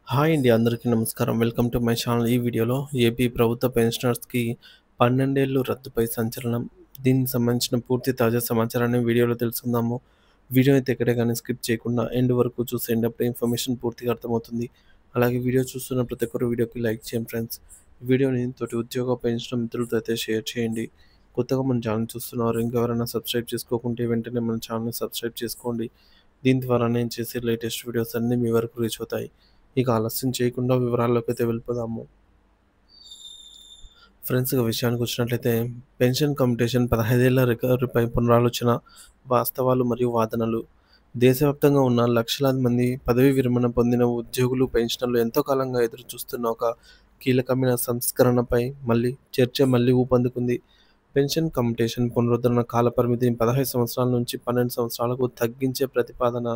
Hi అండి. అందరికీ నమస్కారం. Welcome to my channel. ఈ వీడియోలో ఏపీ ప్రభుత్వ పెన్షనర్స్‌కి 12 ఏళ్లు రద్దుపై సంచలనం. దీనికి సంబంధించిన పూర్తి తాజా సమాచారాన్ని వీడియోలో తెలుసుకుందాము. వీడియో అయితే ఎక్కడే గాని స్కిప్ చేయకుండా ఎండ్ వరకు చూసేయండి. అప్పుడే ఇన్ఫర్మేషన్ పూర్తిగా అర్థమవుతుంది. అలాగే వీడియో చూస్తున్న ప్రతి ఒక్కరు వీడియోకి లైక్ చేయండి ఫ్రెండ్స్. వీడియోని తోటి ఉద్యోగ పెన్షన్ మిత్రులతో అయితే షేర్ చేయండి. కొత్తగా మన ఛానల్ చూస్తున్నారు ఇంకెవరైనా సబ్స్క్రైబ్ చేసుకోకుంటే వెంటనే మన ఛానల్‌ని సబ్స్క్రైబ్ చేసుకోండి. దీని ద్వారా నేను చేసే లేటెస్ట్ వీడియోస్ అన్నీ మీ వరకు రీచ్ అవుతాయి. ఇక ఆలస్యం చేయకుండా వివరాల్లోకైతే వెళ్ళిపోదాము. ఫ్రెండ్స్ ఇక విషయానికి వచ్చినట్లయితే పెన్షన్ కమ్యుటేషన్ 15 ఏళ్ల రికవరీపై పునరాలోచన, వాస్తవాలు మరియు వాదనలు. దేశవ్యాప్తంగా ఉన్న లక్షలాది మంది పదవీ విరమణ పొందిన ఉద్యోగులు, పెన్షనర్లు ఎంతో కాలంగా ఎదురు చూస్తున్న ఒక కీలకమైన సంస్కరణపై మళ్ళీ ఊపందుకుంది. పెన్షన్ కమ్యుటేషన్ పునరుద్ధరణ కాల పరిమితిని 15 సంవత్సరాల నుంచి 12 సంవత్సరాలకు తగ్గించే ప్రతిపాదన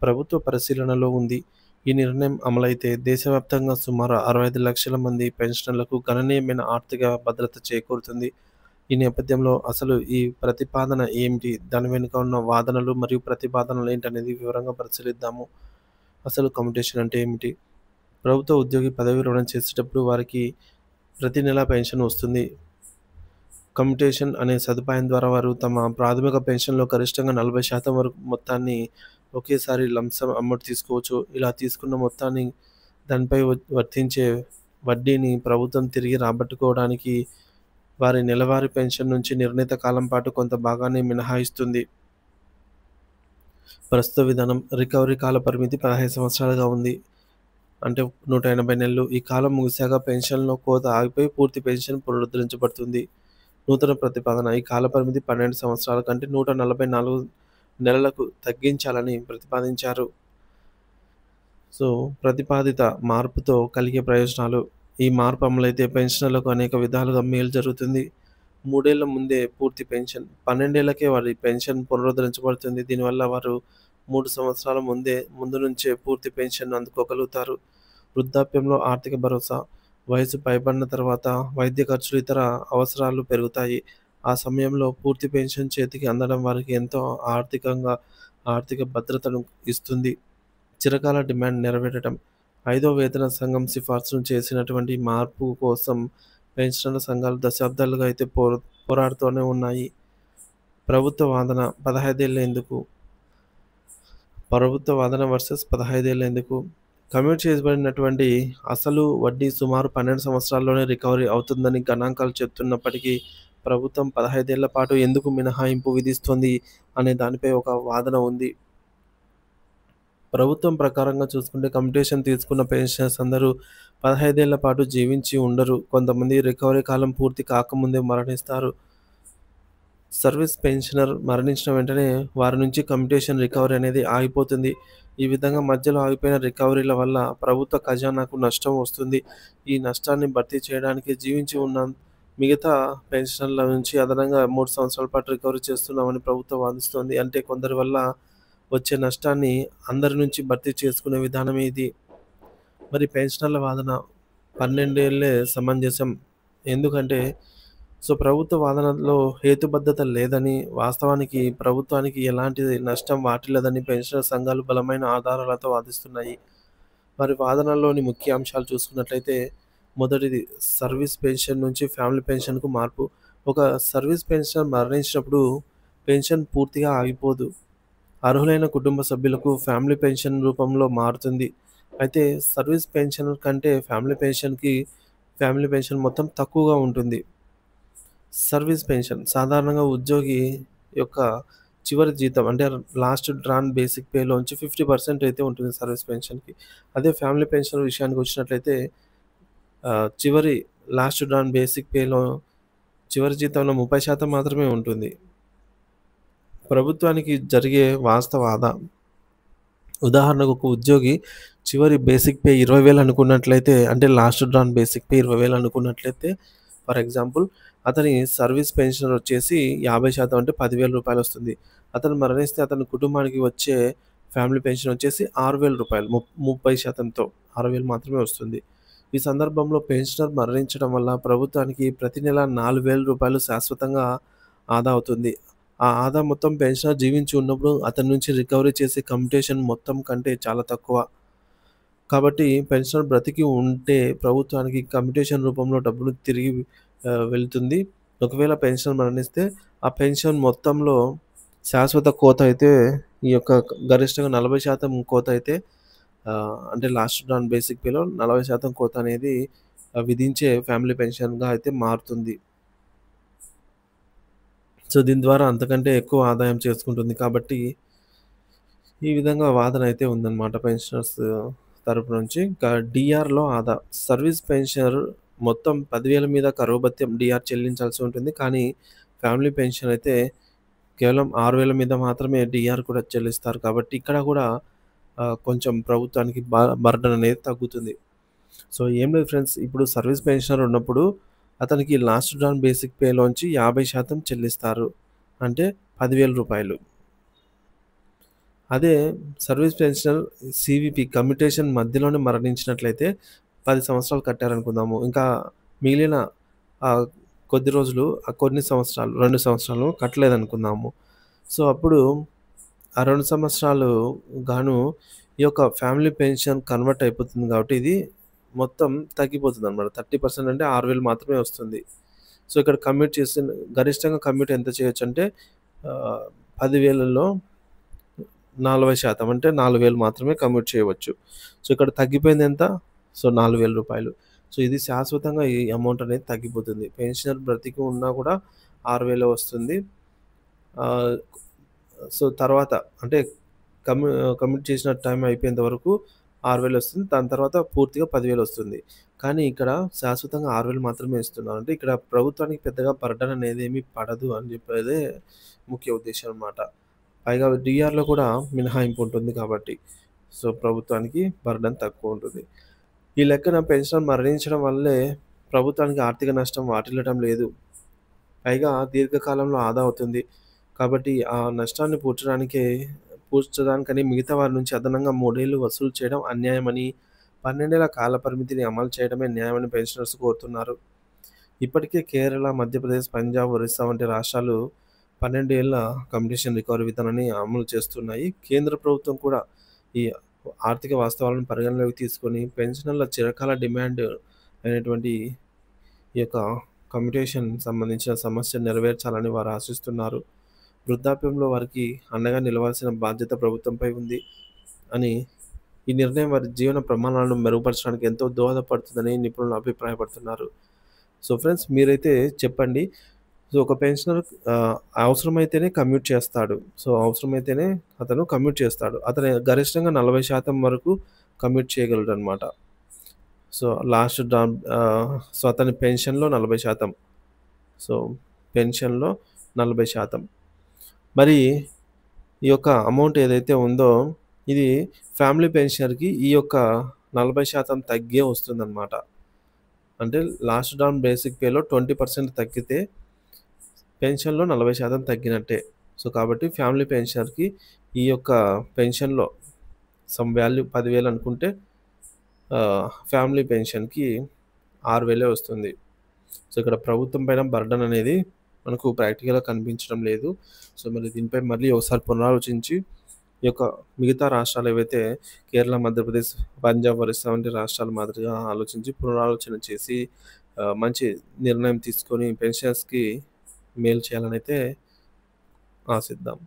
ప్రభుత్వ పరిశీలనలో ఉంది. ఈ నిర్ణయం అమలైతే దేశవ్యాప్తంగా సుమారు 65 లక్షల మంది పెన్షనర్లకు గణనీయమైన ఆర్థిక భద్రత చేకూరుతుంది. ఈ నేపథ్యంలో అసలు ఈ ప్రతిపాదన ఏమిటి? దాని వెనుక ఉన్న వాదనలు మరియు ప్రతిపాదనలు ఏంటనేది వివరంగా పరిశీలిద్దాము. అసలు కమ్యుటేషన్ అంటే ఏమిటి? ప్రభుత్వ ఉద్యోగి పదవీ విరమణ చేసేటప్పుడు వారికి ప్రతి నెల పెన్షన్ వస్తుంది. కమ్యుటేషన్ అనే సదుపాయం ద్వారా వారు తమ ప్రాథమిక పెన్షన్‌లో గరిష్టంగా 40% వరకు మొత్తాన్ని ఒకేసారి లంప్ సమ్ అమౌంట్ తీసుకోవచ్చు. ఇలా తీసుకున్న మొత్తాన్ని దానిపై వర్తించే వడ్డీని ప్రభుత్వం తిరిగి రాబట్టుకోవడానికి వారి నెలవారీ పెన్షన్ నుంచి నిర్ణీత కాలం పాటు కొంత భాగాన్ని మినహాయిస్తుంది. ప్రస్తుత విధానం రికవరీ కాల పరిమితి 15 సంవత్సరాలుగా ఉంది. అంటే 180 నెలలు. ఈ కాలం ముగిశాక పెన్షన్‌లో కోత ఆగిపోయి పూర్తి పెన్షన్ పునరుద్ధరించబడుతుంది. నూతన ప్రతిపాదన ఈ కాలపరిమితి 12 సంవత్సరాల కంటే 144 నెలలకు తగ్గించాలని ప్రతిపాదించారు. ప్రతిపాదిత మార్పుతో కలిగే ప్రయోజనాలు. ఈ మార్పు అమలైతే పెన్షనర్లకు అనేక విధాలుగా మేలు జరుగుతుంది. 3 ఏళ్ల ముందే పూర్తి పెన్షన్, 12 ఏళ్లకే వారి పెన్షన్ పునరుద్ధరించబడుతుంది. దీనివల్ల వారు 3 సంవత్సరాల ముందు నుంచే పూర్తి పెన్షన్‌ను అందుకోగలుగుతారు. వృద్ధాప్యంలో ఆర్థిక భరోసా. వయసు పైబడిన తర్వాత వైద్య ఖర్చులు, ఇతర అవసరాలు పెరుగుతాయి. ఆ సమయంలో పూర్తి పెన్షన్ చేతికి అందడం వారికి ఎంతో ఆర్థిక భద్రతను ఇస్తుంది. చిరకాల డిమాండ్ నెరవేరడం. ఐదో వేతన సంఘం సిఫార్సు చేసినటువంటి మార్పు కోసం పెన్షనర్ల సంఘాలు దశాబ్దాలుగా అయితే పోరాడుతూనే ఉన్నాయి. ప్రభుత్వ వాదన 15 ఏళ్ళు ఎందుకు? ప్రభుత్వ వాదన వర్సెస్ 15 ఏళ్ళు ఎందుకు? కమ్యూట్ చేయబడినటువంటి అసలు వడ్డీ సుమారు 12 సంవత్సరాల్లోనే రికవరీ అవుతుందని గణాంకాలు చెబుతున్నప్పటికీ ప్రభుత్వం 15 ఏళ్ల పాటు ఎందుకు మినహాయింపు విధిస్తోంది అనే దానిపై ఒక వాదన ఉంది. ప్రభుత్వం ప్రకారంగా చూసుకుంటే కమ్యుటేషన్ తీసుకున్న పెన్షనర్స్ అందరూ 15 ఏళ్ల పాటు జీవించి ఉండరు. కొంతమంది రికవరీ కాలం పూర్తి కాకముందే మరణిస్తారు. సర్వీస్ పెన్షనర్ మరణించిన వెంటనే వారి నుంచి కమ్యుటేషన్ రికవరీ అనేది ఆగిపోతుంది. ఈ విధంగా మధ్యలో ఆగిపోయిన రికవరీల వల్ల ప్రభుత్వ ఖజానాకు నష్టం వస్తుంది. ఈ నష్టాన్ని భర్తీ చేయడానికి జీవించి ఉన్న మిగతా పెన్షనర్ల నుంచి అదనంగా 3 సంవత్సరాల పాటు రికవరీ చేస్తున్నామని ప్రభుత్వం వాదిస్తోంది. అంటే కొందరి వల్ల వచ్చే నష్టాన్ని అందరి నుంచి భర్తీ చేసుకునే విధానమే ఇది. మరి పెన్షనర్ల వాదన 12 ఏళ్లే సమంజసం. ఎందుకంటే ప్రభుత్వ వాదనలో హేతుబద్ధత లేదని, వాస్తవానికి ప్రభుత్వానికి ఎలాంటి నష్టం వాటిల్లదని పెన్షనర్ సంఘాలు బలమైన ఆధారాలతో వాదిస్తున్నాయి. మరి వాదనలోని ముఖ్య అంశాలు చూసుకున్నట్లయితే మొదటిది సర్వీస్ పెన్షన్ నుంచి ఫ్యామిలీ పెన్షన్‌కు మార్పు. ఒక సర్వీస్ పెన్షనర్ మరణించినప్పుడు పెన్షన్ పూర్తిగా ఆగిపోదు. అర్హులైన కుటుంబ సభ్యులకు ఫ్యామిలీ పెన్షన్ రూపంలో మారుతుంది. అయితే సర్వీస్ పెన్షన్ కంటే ఫ్యామిలీ పెన్షన్ మొత్తం తక్కువగా ఉంటుంది. సర్వీస్ పెన్షన్ సాధారణంగా ఉద్యోగి యొక్క చివరి జీతం అంటే లాస్ట్ డ్రాన్ బేసిక్ పేలోంచి 50% అయితే ఉంటుంది సర్వీస్ పెన్షన్‌కి. అదే ఫ్యామిలీ పెన్షన్ విషయానికి వచ్చినట్లయితే చివరి లాస్ట్ డ్రాన్ బేసిక్ పేలో చివరి జీతంలో 30% మాత్రమే ఉంటుంది. ప్రభుత్వానికి జరిగే వాస్తవ ఆదా. ఉదాహరణకు ఒక ఉద్యోగి చివరి బేసిక్ పే 20,000 అనుకున్నట్లయితే, అంటే లాస్ట్ డ్రాన్ బేసిక్ పే 20,000 అనుకున్నట్లయితే ఫర్ ఎగ్జాంపుల్ అతని సర్వీస్ పెన్షన్ వచ్చేసి 50% అంటే రూ. 10,000 వస్తుంది. అతను మరణిస్తే అతని కుటుంబానికి వచ్చే ఫ్యామిలీ పెన్షన్ వచ్చేసి రూ. 6,000 30%తో 6,000 మాత్రమే వస్తుంది. ఈ సందర్భంలో పెన్షనర్ మరణించడం వల్ల ప్రభుత్వానికి ప్రతి నెల రూ. 4,000 శాశ్వతంగా ఆదా అవుతుంది. ఆ ఆదా మొత్తం పెన్షనర్ జీవించి ఉన్నప్పుడు అతని నుంచి రికవరీ చేసే కమ్యుటేషన్ మొత్తం కంటే చాలా తక్కువ. కాబట్టి పెన్షనర్ బ్రతికి ఉంటే ప్రభుత్వానికి కమ్యుటేషన్ రూపంలో డబ్బులు తిరిగి వెళ్తుంది. ఒకవేళ పెన్షనర్ మరణిస్తే ఆ పెన్షన్ మొత్తంలో శాశ్వత కోత అయితే ఈ యొక్క గరిష్టంగా 40% కోత అయితే అంటే లాస్ట్ డాన్ బేసిక్ పేలో 40% కోత అనేది విధించే ఫ్యామిలీ పెన్షన్‌గా అయితే మారుతుంది. సో, దీని ద్వారా అంతకంటే ఎక్కువ ఆదాయం చేసుకుంటుంది కాబట్టి ఈ విధంగా వాదన అయితే ఉందన్నమాట పెన్షనర్స్ తరపు నుంచి. ఇంకా డీఆర్‌లో ఆదా. సర్వీస్ పెన్షనర్ మొత్తం 10,000 మీద కరువు భత్యం డీఆర్ చెల్లించాల్సి ఉంటుంది. కానీ ఫ్యామిలీ పెన్షన్ అయితే కేవలం 6,000 మీద మాత్రమే డీఆర్ కూడా చెల్లిస్తారు. కాబట్టి ఇక్కడ కూడా కొంచెం ప్రభుత్వానికి బర్డెన్ అనేది తగ్గుతుంది. సో, ఏం లేదు ఫ్రెండ్స్, ఇప్పుడు సర్వీస్ పెన్షనర్ ఉన్నప్పుడు అతనికి లాస్ట్ డాన్ బేసిక్ పేలోంచి 50% చెల్లిస్తారు. అంటే రూ. 10,000. అదే సర్వీస్ పెన్షనర్ సీవీపీ కమ్యుటేషన్ మధ్యలోనే మరణించినట్లయితే 10 సంవత్సరాలు కట్టారనుకుందాము. ఇంకా మిగిలిన ఆహ్, కొద్ది రోజులు కొన్ని సంవత్సరాలు 2 సంవత్సరాలు కట్టలేదనుకుందాము. సో, అప్పుడు ఆ 2 సంవత్సరాలు గాను ఈ యొక్క ఫ్యామిలీ పెన్షన్ కన్వర్ట్ అయిపోతుంది కాబట్టి ఇది మొత్తం తగ్గిపోతుందనమాట. 30% అంటే 6,000 మాత్రమే వస్తుంది. సో, ఇక్కడ కమ్యూట్ చేసిన గరిష్టంగా కమ్యూట్ ఎంత చేయొచ్చంటే 10,000లో 40% అంటే 4,000 మాత్రమే కమ్యూట్ చేయవచ్చు. సో, ఇక్కడ తగ్గిపోయిందెంత? సో, రూ. 4,000. సో, ఇది శాశ్వతంగా ఈ అమౌంట్ అనేది తగ్గిపోతుంది. పెన్షనర్ బ్రతికి ఉన్నా కూడా 6,000 వస్తుంది. ఆహ్, సో, తర్వాత అంటే కమ్యూ కమ్యూట్ చేసిన టైం అయిపోయేంత వరకు 6,000 వస్తుంది. దాని తర్వాత పూర్తిగా 10,000 వస్తుంది. కానీ ఇక్కడ శాశ్వతంగా 6,000 మాత్రమే ఇస్తున్నారు. అంటే ఇక్కడ ప్రభుత్వానికి పెద్దగా బర్డెన్ అనేది ఏమీ పడదు అని చెప్పేదే ముఖ్య ఉద్దేశ్యం అన్నమాట. పైగా డీఆర్‌లో కూడా మినహాయింపు ఉంటుంది కాబట్టి. సో, ప్రభుత్వానికి బర్డెన్ తక్కువ ఉంటుంది. ఈ లెక్కన పెన్షనర్ మరణించడం వల్లే ప్రభుత్వానికి ఆర్థిక నష్టం వాటిల్లడం లేదు. పైగా దీర్ఘకాలంలో ఆదా అవుతుంది. కాబట్టి ఆ నష్టాన్ని పూడ్చడానికని మిగతా వారి నుంచి అదనంగా 3 ఏళ్లు వసూలు చేయడం అన్యాయమని, 12 ఏళ్ల కాల పరిమితిని అమలు చేయడమే న్యాయమని పెన్షనర్స్ కోరుతున్నారు. ఇప్పటికే కేరళ, మధ్యప్రదేశ్, పంజాబ్, ఒరిస్సా వంటి రాష్ట్రాలు 12 ఏళ్ల కమ్యుటేషన్ రికవరీ విధానాన్ని అమలు చేస్తున్నాయి. కేంద్ర ప్రభుత్వం కూడా ఈ ఆర్థిక వాస్తవాలను పరిగణలోకి తీసుకొని పెన్షనర్ల చిరకాల డిమాండ్ అయినటువంటి ఈ యొక్క కమ్యుటేషన్ సంబంధించిన సమస్యను నెరవేర్చాలని వారు ఆశిస్తున్నారు. వృద్ధాప్యంలో వారికి అండగా నిలవాల్సిన బాధ్యత ప్రభుత్వంపై ఉంది అని, ఈ నిర్ణయం వారి జీవన ప్రమాణాలను మెరుగుపరచడానికి ఎంతో దోహదపడుతుందని నిపుణులు అభిప్రాయపడుతున్నారు. సో, ఫ్రెండ్స్, మీరైతే చెప్పండి. సో, ఒక పెన్షనర్ అవసరమైతేనే కమ్యూట్ చేస్తాడు. సో, అవసరమైతేనే అతను కమ్యూట్ చేస్తాడు. అతను గరిష్టంగా 40% వరకు కమ్యూట్ చేయగలడనమాట. సో, సో, అతని పెన్షన్‌లో 40%. సో, పెన్షన్‌లో 40%. మరి ఈ యొక్క అమౌంట్ ఏదైతే ఉందో ఇది ఫ్యామిలీ పెన్షనర్‌కి ఈ యొక్క 40% తగ్గే వస్తుందనమాట. అంటే లాస్ట్ డాన్ బేసిక్ పేలో 20% తగ్గితే పెన్షన్‌లో 40% తగ్గినట్టే. సో, కాబట్టి ఫ్యామిలీ పెన్షనర్‌కి ఈ యొక్క పెన్షన్‌లో సమ్ వాల్యూ 10,000 అనుకుంటే ఫ్యామిలీ పెన్షన్‌కి 6,000 వస్తుంది. సో, ఇక్కడ ప్రభుత్వం పైన బర్డెన్ అనేది మనకు ప్రాక్టికల్‌గా కనిపించడం లేదు. సో, మరి దీనిపై మళ్ళీ ఒకసారి పునరాలోచించి ఈ యొక్క మిగతా రాష్ట్రాలు ఏవైతే కేరళ, మధ్యప్రదేశ్, పంజాబ్, ఒరిస్సా వంటి రాష్ట్రాల మాదిరిగా ఆలోచించి పునరాలోచన చేసి మంచి నిర్ణయం తీసుకొని పెన్షనర్స్‌కి మేలు చేయాలనైతే ఆశిద్దాం.